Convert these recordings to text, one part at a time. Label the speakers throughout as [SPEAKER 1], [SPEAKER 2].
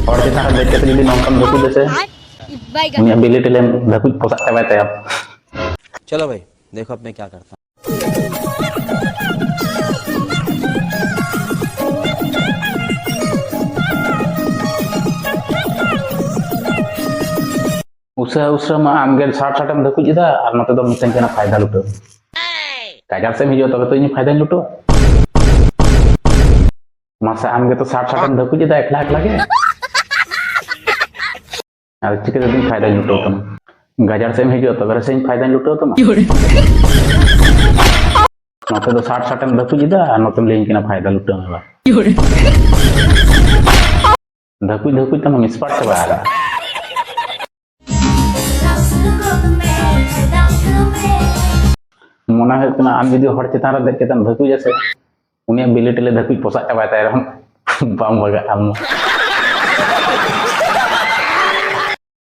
[SPEAKER 1] और चितान देख के जुदी नौकम धकु जैसे उन्हें एबिलिटी ले धकु पोसा चाबाय ताया
[SPEAKER 2] चलो भाई देखो अब मैं क्या करता हूँ।
[SPEAKER 1] उसरा मा आमगे 60 में धकु जिदा और नते दो मितन केना फायदा लुटो काजार से हिजो तबे तो इन फायदा लुटो मासा आमगे तो 60 में धकु जिदा एकला एकला के और चिके दिन फायदा लुटो तुम गाजार से हिजो तबे से इन फायदा लुटो तुम नते तो 60 में धकु जिदा और नते लेन केना फायदा लुटो में बा धकु धकु तुम मिसपाट से बारा मोना है कि आम जुदी हर चितान रे देख के तन धकु जैसे उन्हें एबिलिटी ले धकु पोसा चाबाय ताय रहन बाम बगा आम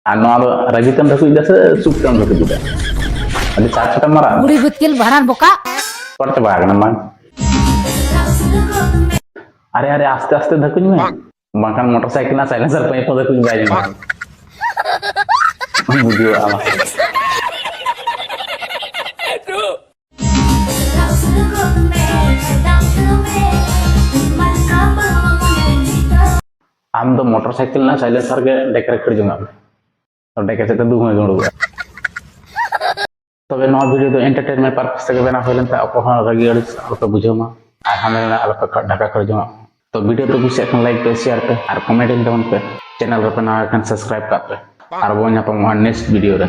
[SPEAKER 1] आनो रजितन धकु जैसे सुक्तन धकु जुदा अभी 60 मारा
[SPEAKER 3] बुढ़ी बुतकिल भरान बोका
[SPEAKER 1] पर चबा गना मान अरे अरे आस्ते आस्ते धकु में बाकान मोटरसाइकिल ना साइलेंसर पे तो धकु बाय जाए बुझियो आला आम तो मोटरसाइकिल ना साइलेंसर के डेकर कर जोंगा तो डेकर से तो दू में जोड़ूगा तबे नवा वीडियो तो एंटरटेनमेंट पर्पस से बना होलन त अको रगी अड़ तो बुझो मा आ हमें ना अलग ढाका कर जोंगा तो वीडियो तो कुछ एक लाइक पे शेयर पे और कमेंट इन डाउन पे चैनल पे ना सब्सक्राइब कर पे और वो यहाँ पर नेक्स्ट वीडियो रे